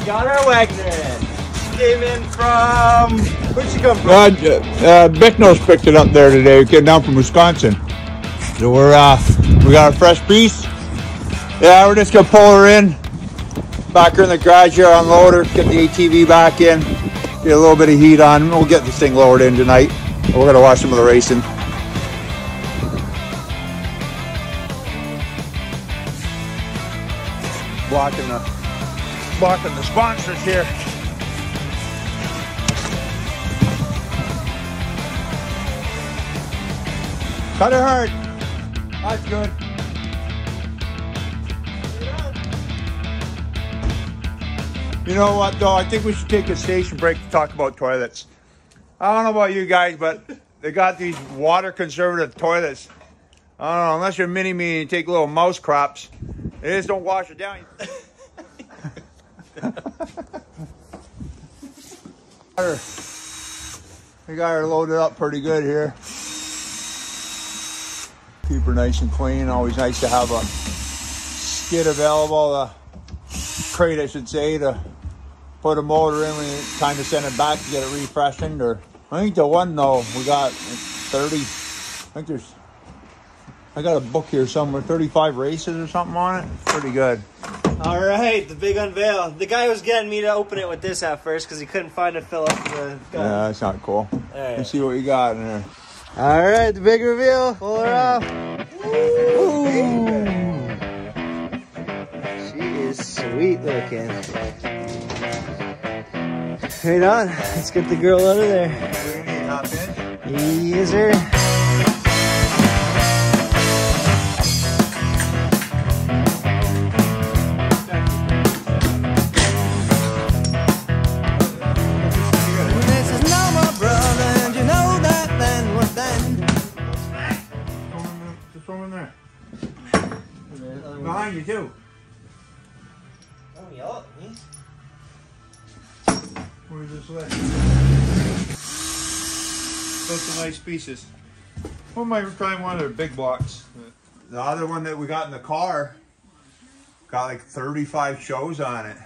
got our Wegner. Came in from, where'd she come from? Bicknell's picked it up there today. We came down from Wisconsin. So we got a fresh piece. Yeah, we're just gonna pull her in. Back her in the garage here, unload her, get the ATV back in, get a little bit of heat on. We'll get this thing lowered in tonight. We're gonna watch some of the racing. Blocking the sponsors here. Cut her hard. That's good. You know what though? I think we should take a station break to talk about toilets. I don't know about you guys, but they got these water conservative toilets. I don't know, unless you're mini-me and you take little mouse crops, they just don't wash it down. We got her loaded up pretty good here. Keep her nice and clean. Always nice to have a skid available, a crate I should say, to put a motor in when it's time to send it back to get it refreshened. Or I think the one though, we got 30, I got a book here somewhere, 35 races or something on it. Pretty good. All right, the big unveil. The guy was getting me to open it with this at first because he couldn't find it to fill up the gun. Yeah, that's not cool. All right. Let's see what you got in there. All right, the big reveal. Pull her off. Ooh. She is sweet looking. Right on. Let's get the girl out of there. What do you need, hop in? Yes, sir. Behind you too. Don't yell at me. Where's this leg? Those some nice pieces. What am I trying? One of their big blocks. The other one that we got in the car got like 35 shows on it.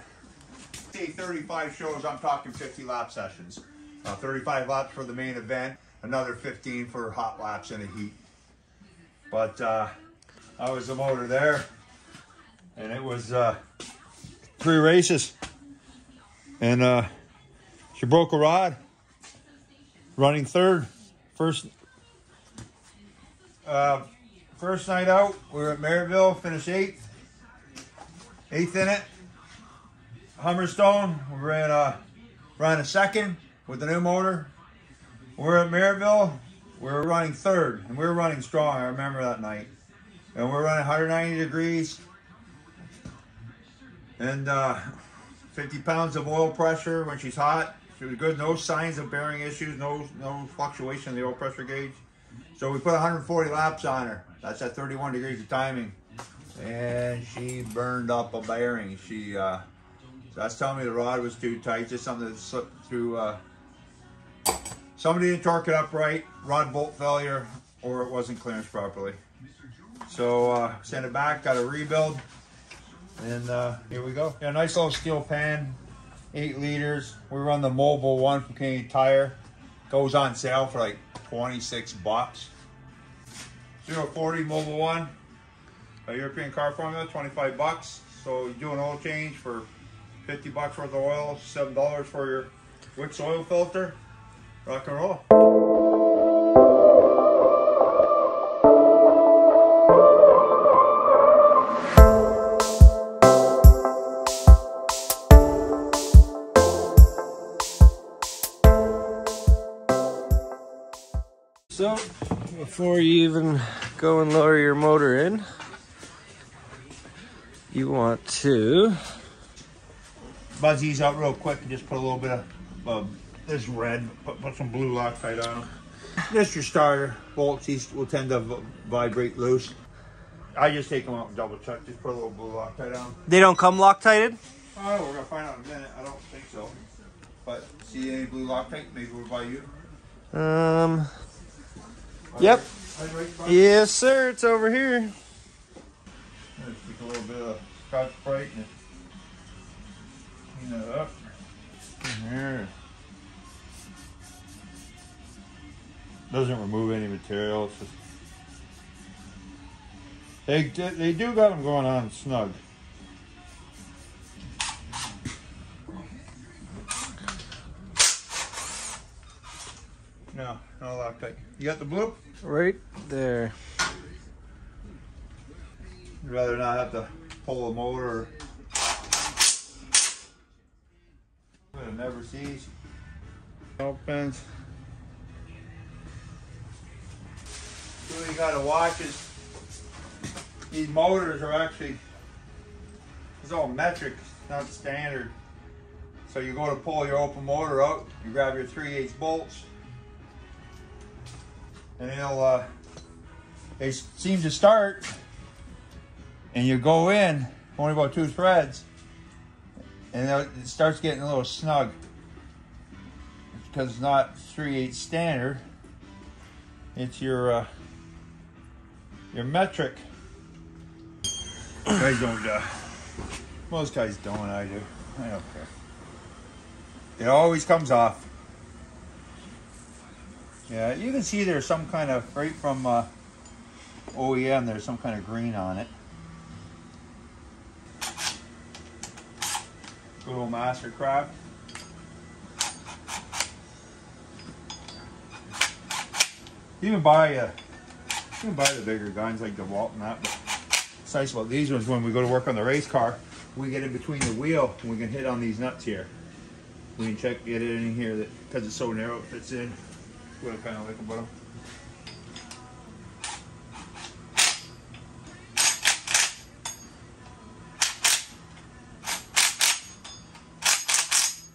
35 shows, I'm talking 50 lap sessions. 35 laps for the main event, another 15 for hot laps in the heat. But that was the motor there. And it was 3 races. And she broke a rod. Running third. First night out, we were at Merrittville, finished 8th. 8th in it. Humberstone, we ran a second with the new motor. We're at Merrittville, we were running third, and we were running strong, I remember that night. And we were running 190 degrees. And 50 pounds of oil pressure when she's hot. She was good, no signs of bearing issues, no fluctuation in the oil pressure gauge. So we put 140 laps on her. That's at 31 degrees of timing. And she burned up a bearing. So that's telling me the rod was too tight, just something that slipped through. Somebody didn't torque it up right, rod bolt failure, or it wasn't clearance properly. So sent it back, got a rebuild. And here we go. Yeah, nice little steel pan, 8 liters. We run the mobile one from Canadian Tire. Goes on sale for like 26 bucks. 040 mobile one. A European car formula, 25 bucks. So you do an oil change for 50 bucks worth of oil, $7 for your Wix oil filter. Rock and roll. So, before you even go and lower your motor in, you want to Buzz these out real quick and just put a little bit of this red, put some blue Loctite on them. Just your starter bolts, these will tend to vibrate loose. I just take them out and double check, just put a little blue Loctite on them. They don't come Loctited? Oh, we're gonna find out in a minute. I don't think so. But see any blue Loctite? Maybe we'll buy you. Yep. Yes, sir. It's over here. Let's take a little bit of Scotch Brite and Tighten it up. There. Doesn't remove any material. It's just, they do got them going on snug. No Loctite. You got the blue? Right there. You'd rather not have to pull the motor. It never sees. Opens. What you gotta watch is these motors are actually, it's all metric, not standard. So you go to pull your open motor out, you grab your 3/8 bolts, and they seem to start, and you go in, only about 2 threads, and it starts getting a little snug. It's because it's not 3/8 standard, it's your metric. Guys don't, most guys don't, I do. I don't care. It always comes off. Yeah, you can see there's some kind of, right from OEM, there's some kind of green on it. Good old Mastercraft. You can buy the bigger guns like the Walt and that. But what's nice about these ones, when we go to work on the race car, we get in between the wheel and we can hit on these nuts here. We can get it in here that because it's so narrow it fits in. What I kind of like about them.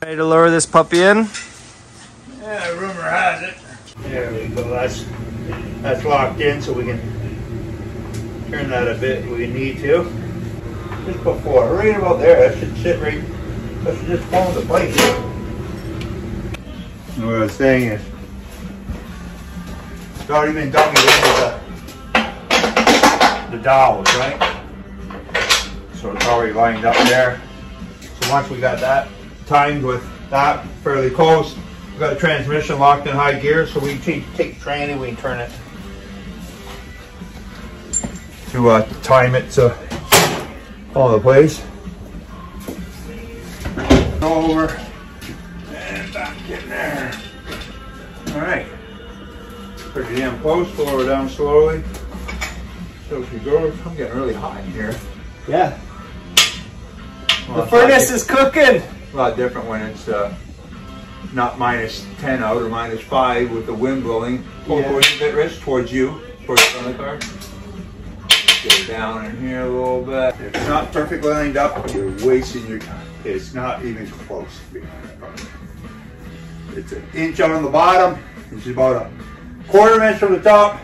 Ready to lower this puppy in? Yeah, rumor has it. There we go. That's locked in, so we can turn that a bit if we need to. Just before, right about there. That should sit right. That should just fall into place. And what I was saying is, it's already been dummied into the dowels, right? So it's already lined up there. So once we got that timed with that fairly close, we've got a transmission locked in high gear, so we take the train and we can turn it to time it to fall into place. Over and back in there. All right, pretty damn close. Slow her down slowly. So she goes. I'm getting really hot in here. Yeah. Well, the furnace is cooking. A lot different when it's not -10 out or -5 with the wind blowing. Pull towards a bit, Rich, towards you, towards the front of the car. Get it down in here a little bit. If it's not perfectly lined up, you're wasting your time. It's not even close to being perfect. It's an inch out on the bottom. It's about a quarter inch from the top,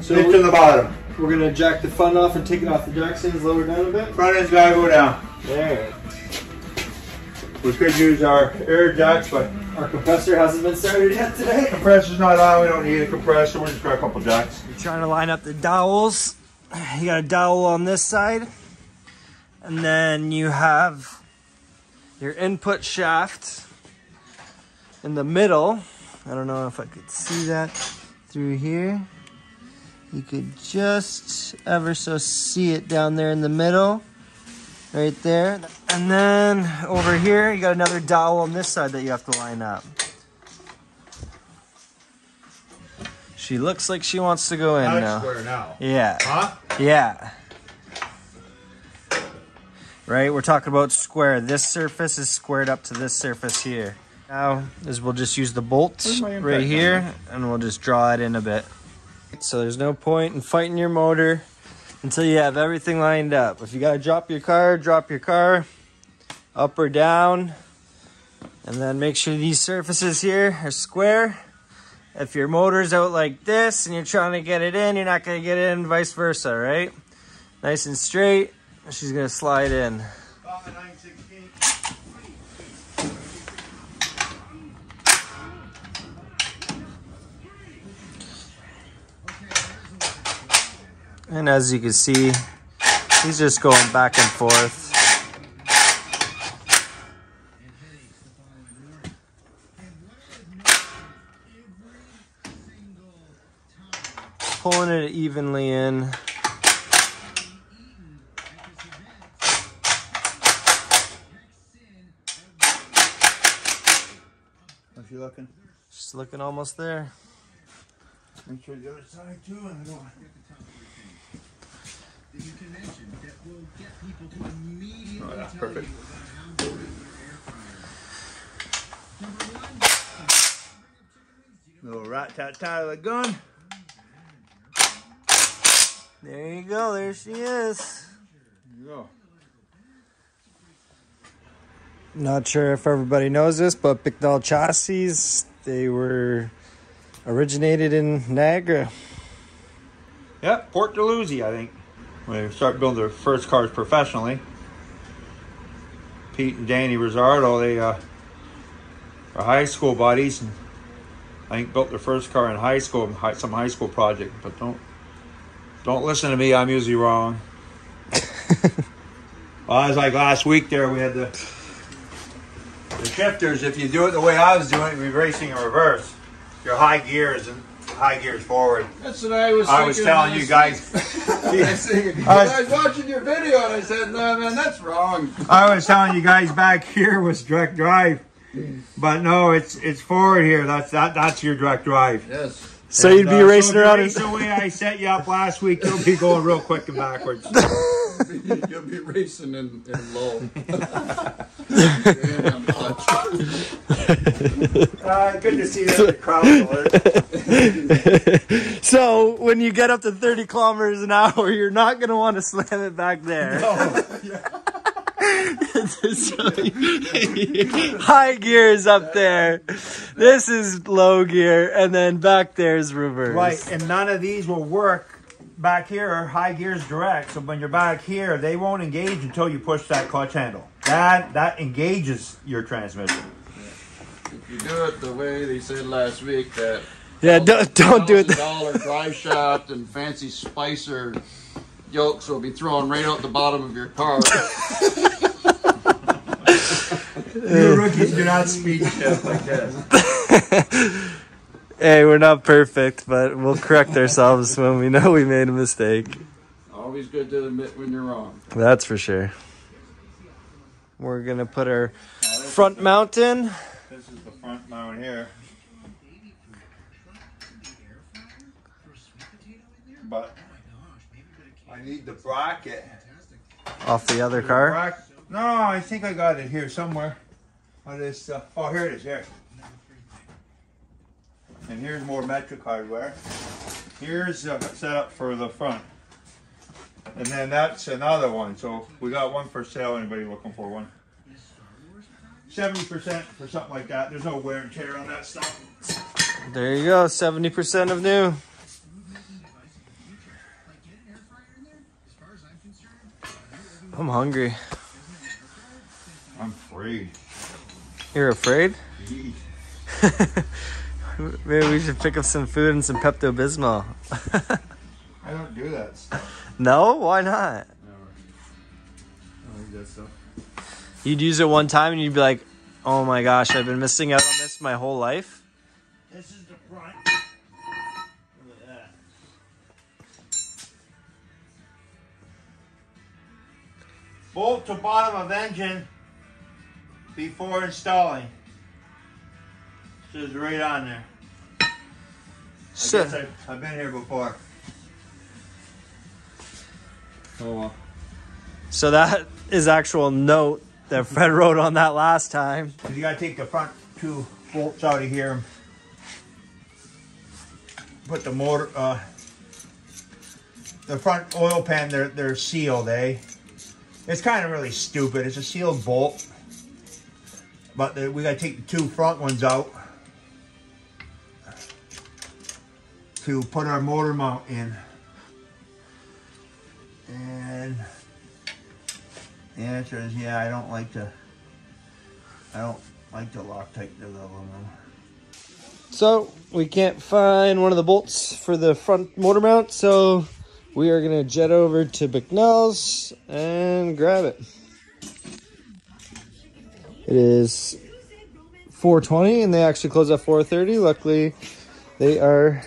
so inch on the bottom. We're gonna jack the front off and take it off the jack stands, lower down a bit. Front end's gotta go down. There. We could use our air jacks, but our compressor hasn't been started yet today. Compressor's not on. We don't need a compressor. We're just got a couple jacks. You're trying to line up the dowels. You got a dowel on this side, and then you have your input shaft in the middle. I don't know if I could see that through here. You could just ever so see it down there in the middle, right there. And then over here, you got another dowel on this side that you have to line up. She looks like she wants to go in now. Square now. Yeah. Huh? Yeah. Right, we're talking about square. This surface is squared up to this surface here. Now is we'll just use the bolts right here and we'll just draw it in a bit. So there's no point in fighting your motor until you have everything lined up. If you gotta drop your car up or down, and then make sure these surfaces here are square. If your motor's out like this and you're trying to get it in, you're not gonna get it in, vice versa, right? Nice and straight, she's gonna slide in. And as you can see, he's just going back and forth. pulling it evenly in. How's she looking? Just looking almost there. Make sure the other side too. I don't want oh, that's perfect. Little rat-tat-tat of the gun. There you go. There she is. There you go. Not sure if everybody knows this, but Bicknell chassis, they were originated in Niagara. Yep, Port Dalhousie, I think. When they started building their first cars professionally. Pete and Danny Rosardo, they are high school buddies, and I think built their first car in high school, some high school project. But don't listen to me, I'm usually wrong. Well, I was like last week there, we had the shifters. If you do it the way I was doing it, you're racing in reverse. Your high gears and high gears forward. That's what I was thinking. I was telling you guys. I was watching your video and I said, no, man, that's wrong. I was telling you guys back here was direct drive. But no, it's forward here. That's your direct drive. Yes. So you'd be racing around. Race the way I set you up last week, you'll be going real quick and backwards. You'll be racing in low. Good to see that the crowd alert. So when you get up to 30 kilometers an hour, you're not going to want to slam it back there. No. High gear is up there. This is low gear, and then back there is reverse. Right, and none of these will work. Back here are high gears direct, so when you're back here, they won't engage until you push that clutch handle. That engages your transmission. If you do it the way they said last week, that don't do it. $1,000 drive shaft and fancy Spicer yokes will be thrown right out the bottom of your car. You rookies do not speed shift like this. Hey, we're not perfect, but we'll correct ourselves when we know we made a mistake. Always good to admit when you're wrong. That's for sure. We're going to put our front mount in. This is the front mount here. But I need the bracket. Off the other car? No, I think I got it here somewhere. Oh, here it is, here. And here's more metric hardware. Here's a setup for the front. And then that's another one. So we got one for sale. Anybody looking for one? 70% for something like that. There's no wear and tear on that stuff. There you go, 70% of new. I'm hungry. I'm afraid. You're afraid? Maybe we should pick up some food and some Pepto-Bismol. I don't do that stuff. No? Why not? I don't do that stuff. You'd use it one time and you'd be like, oh my gosh, I've been missing out on this my whole life. This is the front. Look at that. Bolt to bottom of engine before installing. This is right on there. I've been here before. Oh well. So that is actual note that Fred wrote on that last time. You gotta take the front two bolts out of here. Put the motor, the front oil pan, they're sealed, eh? It's kind of really stupid. It's a sealed bolt. But we gotta take the two front ones out to put our motor mount in. And the answer is yeah, I don't like to Loctite the aluminum. So we can't find one of the bolts for the front motor mount, so we are gonna jet over to Bicknell's and grab it. It is 4:20 and they actually close at 4:30. Luckily, they are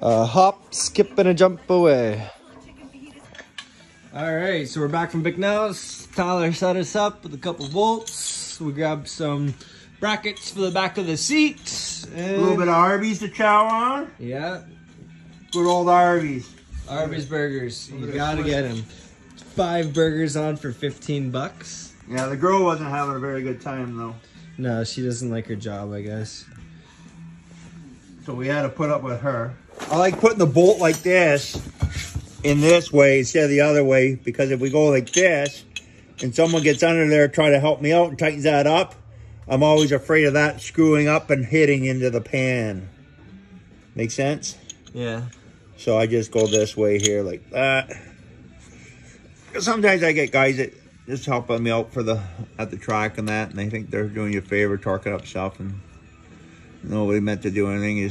Hop, skip, and a jump away. Alright, so we're back from Bicknell's. Tyler set us up with a couple bolts. We grabbed some brackets for the back of the seat. A little bit of Arby's to chow on. Yeah. Good old Arby's. Arby's burgers. You gotta get them. 5 burgers on for 15 bucks. Yeah, the girl wasn't having a very good time though. No, she doesn't like her job, I guess. So we had to put up with her. I like putting the bolt like this in this way instead of the other way, because if we go like this and someone gets under there try to help me out and tightens that up, I'm always afraid of that screwing up and hitting into the pan. Make sense? Yeah. So I just go this way here like that. Sometimes I get guys that just helping me out at the track and that, and they think they're doing you a favor, torquing up stuff, and nobody meant to do anything.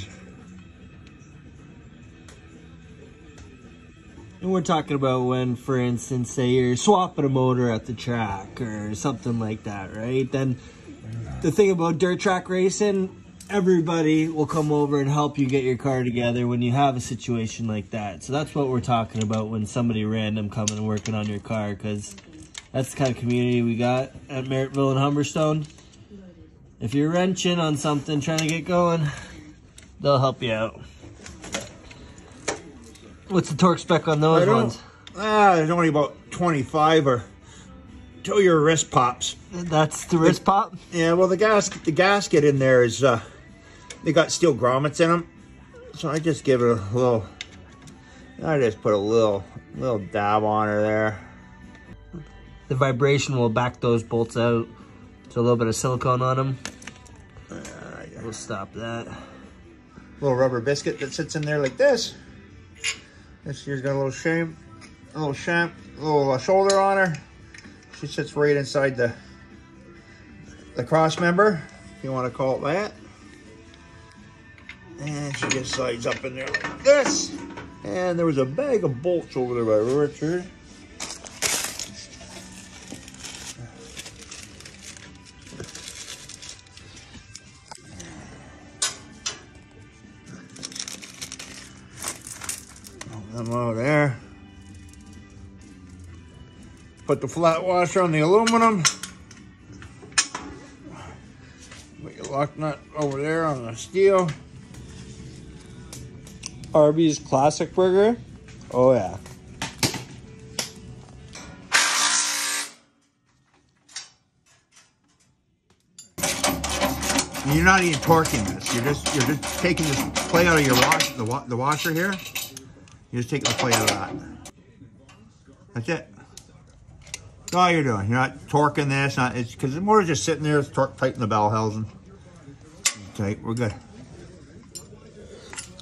And we're talking about when, for instance, say you're swapping a motor at the track or something like that, right? Then the thing about dirt track racing, everybody will come over and help you get your car together when you have a situation like that. So that's what we're talking about when somebody random coming and working on your car, because that's the kind of community we got at Merrittville and Humberstone. If you're wrenching on something, trying to get going, they'll help you out. What's the torque spec on those ones? There's only about 25 or till your wrist pops. That's the wrist pop? Yeah, well the gasket in there is, they got steel grommets in them. So I just give it a little, I just put a little dab on her there. The vibration will back those bolts out. So a little bit of silicone on them. We'll stop that. Little rubber biscuit that sits in there like this. This here's got a little shoulder on her. She sits right inside the cross member, if you want to call it that. And she just slides up in there like this. And there was a bag of bolts over there by Richard. Them over there. Put the flat washer on the aluminum. Put your lock nut over there on the steel. Arby's classic burger. Oh yeah. You're not even torquing this. You're just taking this plate out of your the washer here. You're just taking the plate out of that. That's it. That's all you're doing. You're not torquing this. It's because the motor's just sitting there. It's tighten the bell housing. Okay, we're good.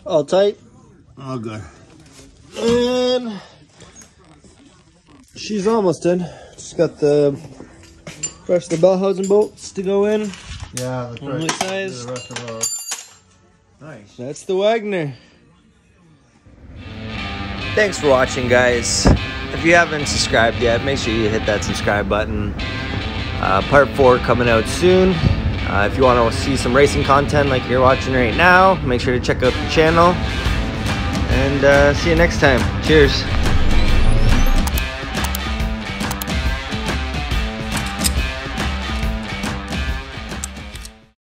All tight. All good. And she's almost in. Just got the rest of the bell housing bolts to go in. Yeah, that's Only right. size. The rest of those. Nice. That's the Wegner. Thanks for watching, guys. If you haven't subscribed yet, make sure you hit that subscribe button. Part 4 coming out soon. If you want to see some racing content like you're watching right now, make sure to check out the channel. And see you next time. Cheers.